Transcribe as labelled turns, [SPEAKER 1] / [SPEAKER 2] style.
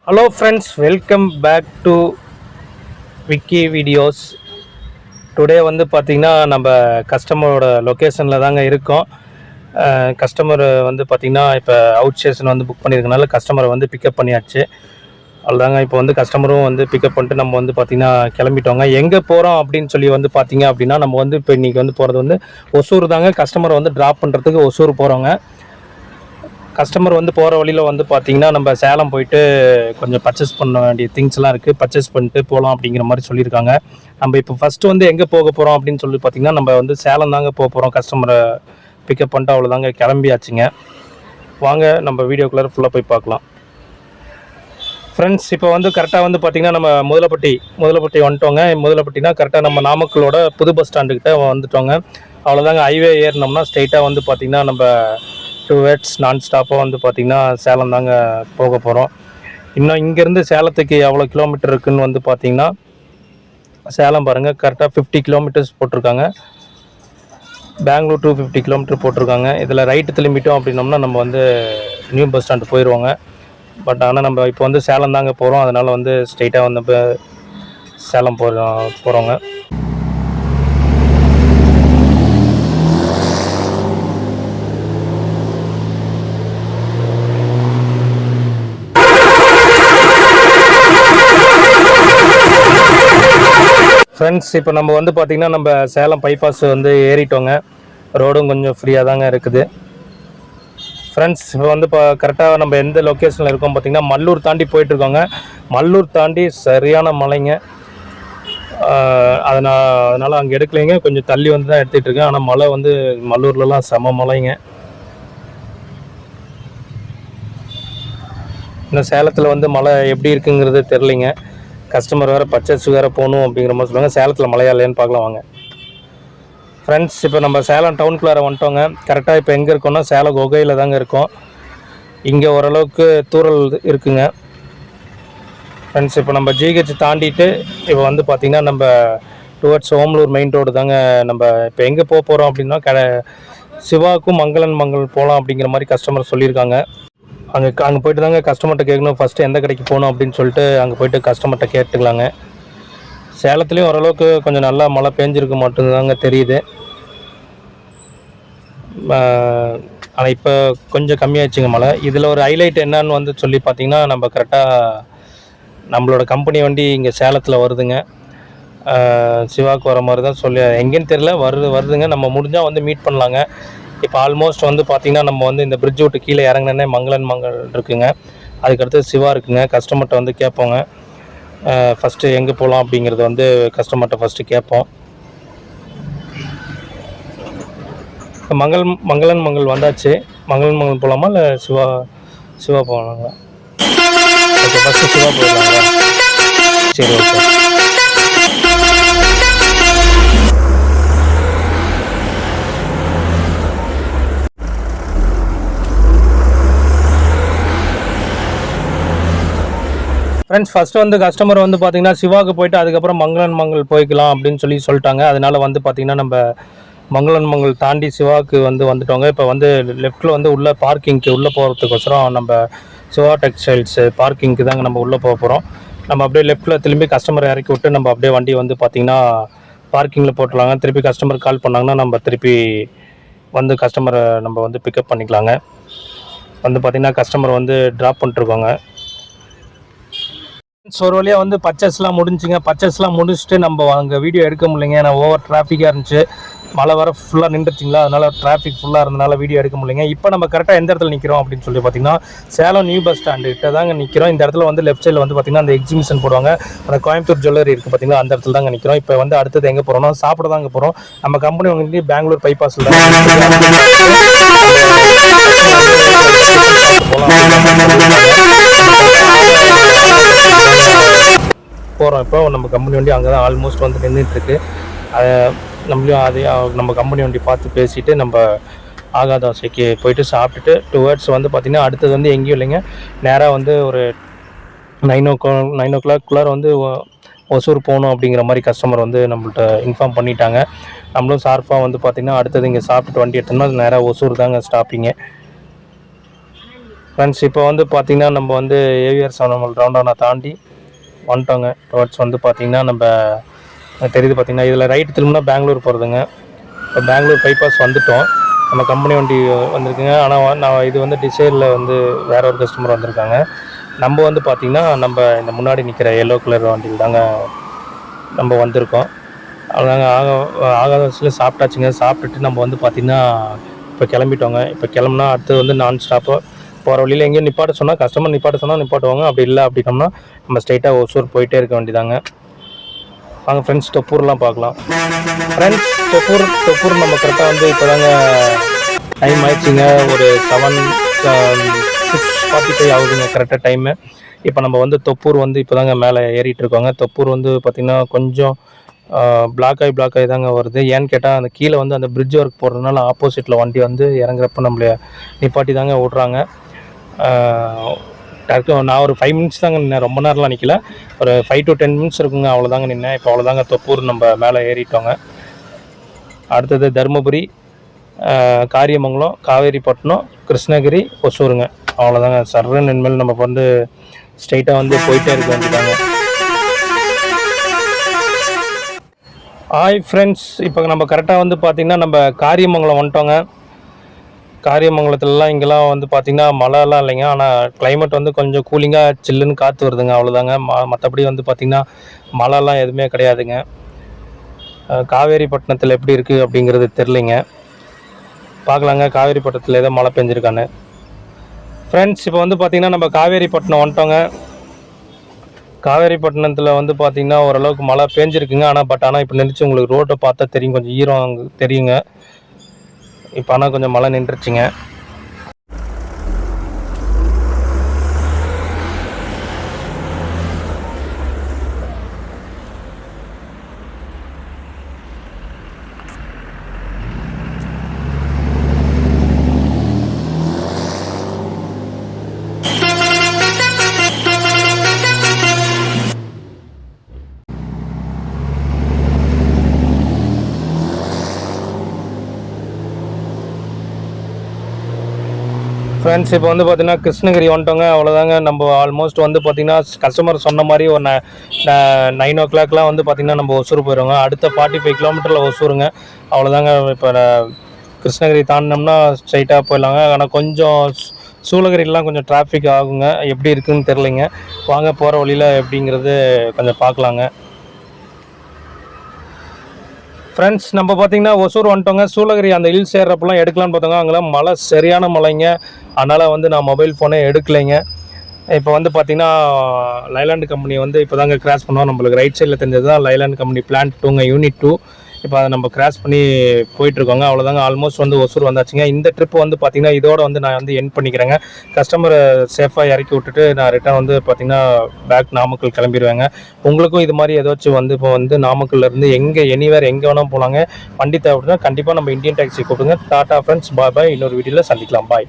[SPEAKER 1] Hello friends, welcome back to Vicky videos. Today வந்து பார்த்திங்கன்னா நம்ம கஸ்டமரோட லொக்கேஷனில் தாங்க இருக்கோம். கஸ்டமர் வந்து பார்த்திங்கன்னா இப்போ அவுட் ஸ்டேஷன் வந்து புக் பண்ணியிருக்கனால கஸ்டமரை வந்து பிக்கப் பண்ணியாச்சு. அவ்வளோதாங்க. இப்போ வந்து கஸ்டமரும் வந்து பிக்கப் பண்ணிட்டு நம்ம வந்து பார்த்திங்கன்னா கிளம்பிட்டோங்க. எங்கே போகிறோம் அப்படின்னு சொல்லி வந்து பார்த்திங்க அப்படின்னா, நம்ம வந்து இப்போ இன்றைக்கி வந்து போகிறது வந்து ஒசூர் தாங்க. கஸ்டமரை வந்து ட்ராப் பண்ணுறதுக்கு ஒசூர் போகிறோங்க. கஸ்டமர் வந்து போகிற வழியில் வந்து பார்த்திங்கன்னா நம்ம சேலம் போயிட்டு கொஞ்சம் பர்ச்சேஸ் பண்ண வேண்டிய திங்ஸ்லாம் இருக்குது. பர்ச்சேஸ் பண்ணிட்டு போகலாம் அப்படிங்கிற மாதிரி சொல்லியிருக்காங்க. நம்ம இப்போ ஃபஸ்ட்டு வந்து எங்கே போக போகிறோம் அப்படின்னு சொல்லி பார்த்திங்கன்னா, நம்ம வந்து சேலம் தாங்க போக போகிறோம். கஸ்டமரை பிக்கப் பண்ணிட்டு அவ்வளோதாங்க கிளம்பியாச்சுங்க. வாங்க நம்ம வீடியோக்குள்ளே ஃபுல்லாக போய் பார்க்கலாம். ஃப்ரெண்ட்ஸ், இப்போ வந்து கரெக்டாக வந்து பார்த்திங்கன்னா நம்ம முதலப்பட்டி வந்துட்டோங்க. முதலப்பட்டினா கரெக்டாக நம்ம நாமக்கலோட புது பஸ் ஸ்டாண்டுக்கிட்ட வந்துட்டோங்க. அவ்வளோதாங்க. ஹைவே ஏறினோம்னா ஸ்ட்ரைட்டாக வந்து பார்த்திங்கன்னா நம்ம 2 ஹவர்ஸ் நான் ஸ்டாப்பாக வந்து பார்த்திங்கன்னா சேலம் தாங்க போக போகிறோம். இன்னும் இங்கேருந்து சேலத்துக்கு எவ்வளோ கிலோமீட்டர் இருக்குதுன்னு வந்து பார்த்திங்கன்னா, சேலம் பாருங்கள் கரெக்டாக 50 கிலோமீட்டர்ஸ் போட்டிருக்காங்க. பெங்களூர் 250 கிலோமீட்டர் போட்டிருக்காங்க. இதில் ரைட்டு திரும்பிட்டோம் அப்படின்னோம்னா நம்ம வந்து நியூ பஸ் ஸ்டாண்டு போயிடுவோங்க. பட் ஆனால் நம்ம இப்போ வந்து சேலம் தாங்க போகிறோம். அதனால் வந்து ஸ்ட்ரைட்டாக வந்து இப்போ சேலம் போகிறோங்க. ஃப்ரெண்ட்ஸ், இப்போ நம்ம வந்து பார்த்திங்கன்னா நம்ம சேலம் பைபாஸ் வந்து ஏறிட்டோங்க. ரோடும் கொஞ்சம் ஃப்ரீயாக தாங்க இருக்குது. ஃப்ரெண்ட்ஸ், இப்போ வந்து இப்போ கரெக்டாக நம்ம எந்த லொக்கேஷனில் இருக்கோம் பார்த்திங்கன்னா, மல்லூர் தாண்டி போயிட்டுருக்கோங்க. மல்லூர் தாண்டி சரியான மலைங்க. அதனால் அங்கே எடுக்கலைங்க, கொஞ்சம் தள்ளி வந்து தான் எடுத்துகிட்டு இருக்கேன். ஆனால் மலை வந்து மல்லூர்லலாம் செம மலைங்க. இன்னும் சேலத்தில் வந்து மழை எப்படி இருக்குங்கிறது தெரிலிங்க. கஸ்டமர் வேறு பர்ச்சேஸ் வேறு போகணும் அப்படிங்கிற மாதிரி சொல்லுவாங்க. சேலத்தில் மழையா இல்லையான்னு பார்க்கலாம் வாங்க. ஃப்ரெண்ட்ஸ், இப்போ நம்ம சேலம் டவுனுக்குள்ளார வந்துட்டோங்க. கரெக்டாக இப்போ எங்கே இருக்கோம்னா சேலம் குகையில் தாங்க இருக்கோம். இங்கே ஓரளவுக்கு தூரல் இருக்குங்க. ஃப்ரெண்ட்ஸ், இப்போ நம்ம ஜிஹெச் தாண்டிட்டு இப்போ வந்து பார்த்திங்கன்னா நம்ம டுவர்ட்ஸ் ஓமலூர் மெயின் ரோடு தாங்க. நம்ம இப்போ எங்கே போக போகிறோம் அப்படின்னா சிவாவுக்கும் மங்களன் மங்கள் போகலாம் அப்படிங்கிற மாதிரி கஸ்டமர் சொல்லியிருக்காங்க. அங்கே போய்ட்டு தாங்க கஸ்டமர்கிட்ட கேட்கணும். ஃபஸ்ட்டு எந்த கடைக்கு போகணும் அப்படின்னு சொல்லிட்டு அங்கே போய்ட்டு கஸ்டமர்கிட்ட கேட்டுக்கலாங்க. சேலத்துலேயும் ஓரளவுக்கு கொஞ்சம் நல்லா மழை பெஞ்சிருக்க மாட்டேங்குதாங்க தெரியுது. ஆனால் இப்போ கொஞ்சம் கம்மியாகிடுச்சுங்க மழை. இதில் ஒரு ஹைலைட் என்னன்னு வந்து சொல்லி பார்த்திங்கன்னா, நம்ம கரெக்டாக நம்மளோட கம்பெனி வண்டி இங்கே சேலத்தில் வருதுங்க. சிவாவுக்கு வர மாதிரி தான் சொல்லி எங்கேன்னு தெரில வருதுங்க. நம்ம முடிஞ்சால் வந்து மீட் பண்ணலாங்க. இப்போ ஆல்மோஸ்ட் வந்து பார்த்திங்கன்னா நம்ம வந்து இந்த பிரிட்ஜ் விட்டு கீழே இறங்கினே மங்களன் மங்கள் இருக்குங்க. அதுக்கடுத்து சிவா இருக்குங்க. கஸ்டமர்கிட்ட வந்து கேட்போங்க. ஃபஸ்ட்டு எங்கே போகலாம் அப்படிங்கிறது வந்து கஸ்டமர்கிட்ட ஃபஸ்ட்டு கேட்போம். மங்களன் மங்கள் வந்தாச்சு. மங்களன் மங்கள் போகலாமா இல்லை சிவா போகலாங்களா? ஓகே, ஃபஸ்ட்டு சிவா போயிடலாங்களா? சரி, ஓகே. ஃப்ரெண்ட்ஸ், ஃபஸ்ட்டு வந்து கஸ்டமர் வந்து பார்த்திங்கன்னா சிவாவுக்கு போயிட்டு அதுக்கப்புறம் மங்களன் மங்கள் போய்க்கலாம் அப்படின்னு சொல்லிட்டாங்க. அதனால் வந்து பார்த்திங்கன்னா நம்ம மங்களன் மங்கள் தாண்டி சிவாவுக்கு வந்துட்டோங்க. இப்போ வந்து லெஃப்ட்டில் வந்து உள்ளே பார்க்கிங்க்கு உள்ளே போகிறதுக்கோசரம் நம்ம சிவா டெக்ஸ்டைல்ஸு பார்க்கிங்க்கு தாங்க நம்ம உள்ளே போக போகிறோம். நம்ம அப்படியே லெஃப்ட்டில் திரும்பி கஸ்டமரை இறக்கி விட்டு நம்ம அப்படியே வண்டி வந்து பார்த்திங்கன்னா பார்க்கிங்கில் போட்டுடலாங்க. திருப்பி கஸ்டமர் கால் பண்ணாங்கன்னா நம்ம திருப்பி வந்து கஸ்டமரை நம்ம வந்து பிக்கப் பண்ணிக்கலாங்க. வந்து பார்த்திங்கன்னா கஸ்டமர் வந்து ட்ராப் பண்ணிட்டுருக்கோங்க. ஒரு வழியாக வந்து பர்ச்சேஸ்லாம் முடிச்சுட்டு நம்ம அங்கே வீடியோ எடுக்க முடியலைங்க. ஏன்னா ஓவர் டிராஃபிக்காக இருந்துச்சு. மழை வர ஃபுல்லாக நின்றுச்சிங்களா, அதனால் டிராஃபிக் ஃபுல்லாக இருந்தனால வீடியோ எடுக்க முடியலைங்க. இப்போ நம்ம கரெக்டாக எந்த இடத்துல நிற்கிறோம் அப்படின்னு சொல்லி பார்த்திங்கன்னா, சேலம் நியூ பஸ் ஸ்டாண்டு கிட்ட தாங்க நிற்கிறோம். இந்த இடத்துல வந்து லெஃப்ட் சைடில் வந்து பார்த்திங்கன்னா அந்த எக்ஸிபிஷன் போடுவாங்க. அந்த கோயம்புத்தூர் ஜுவல்லரி இருக்குது பார்த்திங்களா, அந்த இடத்துல தாங்க நிற்கிறோம். இப்போ வந்து அடுத்தது எங்கே போகிறோம்னா சாப்பிட தாங்க போகிறோம். நம்ம கம்பெனி வந்து பெங்களூர் பைபாஸில் தான் போகிறோம். இப்போ நம்ம கம்பெனி வண்டி அங்கே தான் ஆல்மோஸ்ட் வந்து நின்றுட்டுருக்கு. நம்மளையும் அதே நம்ம கம்பெனி வண்டி பார்த்து பேசிவிட்டு நம்ம ஆகாதாசைக்கு போயிட்டு சாப்பிட்டுட்டு 2 ஹவர்ஸ் வந்து பார்த்திங்கன்னா அடுத்தது வந்து எங்கேயும் இல்லைங்க. நேராக வந்து ஒரு 9 o'clock வந்து ஒசூர் போகணும் அப்படிங்கிற மாதிரி கஸ்டமர் வந்து நம்மள்ட்ட இன்ஃபார்ம் பண்ணிட்டாங்க. நம்மளும் ஷார்ப்பாக வந்து பார்த்திங்கன்னா அடுத்தது இங்கே சாப்பிட்டுட்டு வண்டி எடுத்தோம்னா நேராக ஒசூர் தாங்க ஸ்டாப்பிங்க. ஃப்ரெண்ட்ஸ் இப்போ வந்து பார்த்திங்கன்னா நம்ம வந்து ஏவிஆர் சவனமல் ரவுண்டானா தாண்டி வந்துட்டோங்க. டுவர்ட்ஸ் வந்து பார்த்திங்கன்னா நம்ம தெரியுது பார்த்திங்கன்னா இதில் ரைட் திரும்பினா பெங்களூர் போகிறதுங்க. இப்போ பெங்களூர் பைபாஸ் வந்துவிட்டோம். நம்ம கம்பெனி வண்டி வந்திருக்குங்க. ஆனால் நான் இது வந்து டிசைரில் வந்து வேற ஒரு கஸ்டமர் வந்திருக்காங்க. நம்ம வந்து பார்த்திங்கன்னா நம்ம இந்த முன்னாடி நிற்கிற எல்லோ கலர் வண்டியில் தாங்க நம்ம வந்திருக்கோம். அதாங்க ஆகாதத்தில் சாப்பிட்டாச்சுங்க. சாப்பிட்டுட்டு நம்ம வந்து பார்த்திங்கன்னா இப்போ கிளம்பிட்டோங்க. இப்போ கிளம்புனா அடுத்தது வந்து நான் ஸ்டாப்போ போகிற வழியில் எங்கேயும் நிப்பாட்ட சொன்னால் கஸ்டமர் நிப்பாட்ட சொன்னால் நிப்பாட்டுவாங்க. அப்படி இல்லை அப்படின்னோம்னா நம்ம ஸ்ட்ரைட்டாக ஒசூர் போயிட்டே இருக்க வேண்டியதாங்க. வாங்க ஃப்ரெண்ட்ஸ் தொப்பூர்லாம் பார்க்கலாம். ஃப்ரெண்ட்ஸ் தொப்பூர் நம்ம கரெக்டாக வந்து இப்போ தாங்க டைம் ஆயிடுச்சுங்க. ஒரு 6:45 ஆகுதுங்க கரெக்டாக டைமு. இப்போ நம்ம வந்து தொப்பூர் வந்து இப்போ தாங்க மேலே ஏறிட்டு இருக்கோங்க. தொப்பூர் வந்து பார்த்திங்கன்னா கொஞ்சம் பிளாக் ஆகி தாங்க வருது. ஏன்னு கேட்டால் அந்த கீழே வந்து அந்த பிரிட்ஜ் ஒர்க் போடுறதுனால ஆப்போசிட்டில் வண்டி வந்து இறங்குறப்ப நம்மளை நிப்பாட்டி தாங்க விட்றாங்க. டேரக்டாக நான் ஒரு 5 மினிட்ஸ் தாங்க நின்னேன். ரொம்ப நேரம்லாம் நிற்கல. ஒரு 5 to 10 மினிட்ஸ் இருக்குங்க. அவ்வளோதாங்க நின்னேன். இப்போ அவ்வளோதாங்க தொப்பூர் நம்ம மேலே ஏறிட்டோங்க. அடுத்தது தருமபுரி, காரியமங்கலம், காவேரிப்பட்டினம், கிருஷ்ணகிரி, ஒசூருங்க. அவ்வளோதாங்க. சர்வன் இனிமேல் நம்ம வந்து ஸ்ட்ரைட்டாக வந்து போயிட்டே இருக்க வேண்டியதாங்க. ஹாய் ஃப்ரெண்ட்ஸ், இப்போ நம்ம கரெக்டாக வந்து பார்த்திங்கன்னா நம்ம காரியமங்கலம் வந்துட்டோங்க. காரியமங்கலத்துலலாம் இங்கெல்லாம் வந்து பார்த்திங்கன்னா மழைலாம் இல்லைங்க. ஆனால் கிளைமேட் வந்து கொஞ்சம் கூலிங்காக சில்லுன்னு காற்று வருதுங்க. அவ்வளோதாங்க. மற்றபடி வந்து பார்த்திங்கன்னா மழைலாம் எதுவுமே கிடையாதுங்க. காவேரிப்பட்டினத்தில் எப்படி இருக்குது அப்படிங்கிறது தெரிலிங்க. பார்க்கலாங்க காவேரிப்பட்டினத்தில் ஏதோ மழை பெஞ்சிருக்கான்னு. ஃப்ரெண்ட்ஸ் இப்போ வந்து பார்த்திங்கன்னா நம்ம காவேரிப்பட்டினம் வந்துட்டோங்க. காவேரிப்பட்டினத்தில் வந்து பார்த்திங்கன்னா ஓரளவுக்கு மழை பேஞ்சிருக்குங்க. ஆனால் இப்போ நினச்சி உங்களுக்கு ரோட்டை பார்த்தா தெரியும், கொஞ்சம் ஈரம் தெரியுங்க. இப்போ ஆனால் கொஞ்சம் மழை நின்றுச்சுங்க. ஃப்ரெண்ட்ஸ் இப்போ வந்து பார்த்திங்கன்னா கிருஷ்ணகிரி வந்துட்டோங்க. அவ்வளோதாங்க. நம்ம ஆல்மோஸ்ட் வந்து பார்த்திங்கன்னா கஸ்டமர் சொன்ன மாதிரி ஒரு 9 o'clock வந்து பார்த்திங்கன்னா நம்ம ஒசூர் போயிடுவோங்க. அடுத்த 45 கிலோமீட்டரில் ஒசூருங்க. அவ்வளோதாங்க. இப்போ கிருஷ்ணகிரி தாண்டினோம்னா ஸ்ட்ரைட்டாக போயிடலாங்க. ஆனால் கொஞ்சம் சூளகிரிலாம் கொஞ்சம் டிராஃபிக் ஆகுங்க. எப்படி இருக்குதுன்னு தெரிலிங்க. வாங்க போகிற வழியில் எப்படிங்கிறது கொஞ்சம் பார்க்கலாங்க. ஃப்ரெண்ட்ஸ் நம்ம பார்த்திங்கன்னா ஒசூர் வந்துட்டோங்க. சூளகிரி அந்த ஹில்ஸ் ஏறுறப்பெல்லாம் எடுக்கலான்னு பார்த்தோங்க. அங்கெல்லாம் மழை சரியான மழைங்க. அதனால் வந்து நான் மொபைல் ஃபோனே எடுக்கலைங்க. இப்போ வந்து பார்த்திங்கன்னா லைலாண்ட் கம்பெனி வந்து இப்போ தாங்க கிராஸ் பண்ணுவோம். நம்மளுக்கு ரைட் சைடில் தெரிஞ்சது தான் லைலாண்ட் கம்பெனி பிளான்ட் 2ங்க, யூனிட் 2. இப்போ அதை நம்ம கிராஸ் பண்ணி போயிட்டுருக்கோங்க. அவ்வளோதாங்க. ஆல்மோஸ்ட் வந்து ஒசூர் வந்தாச்சுங்க. இந்த ட்ரிப் வந்து பார்த்திங்கன்னா இதோட வந்து நான் வந்து எண்ட் பண்ணிக்கிறேங்க. கஸ்டமரை சேஃபாக இறக்கி விட்டுட்டு நான் ரிட்டர்ன் வந்து பார்த்திங்கன்னா பேக் நாமக்கல் கிளம்பிடுவேங்க. உங்களுக்கும் இது மாதிரி ஏதாச்சும் வந்து இப்போ வந்து நாமக்கல்லேருந்து எனிவேர் எங்கே வேணால் போகலாங்க. வண்டி தேவைப்படுதுன்னா கண்டிப்பாக நம்ம இந்தியன் டாக்ஸி கூப்பிடுங்க. டாடா ஃப்ரெண்ட்ஸ், பாய். இன்னொரு வீடியோவில் சந்திக்கலாம். பாய்.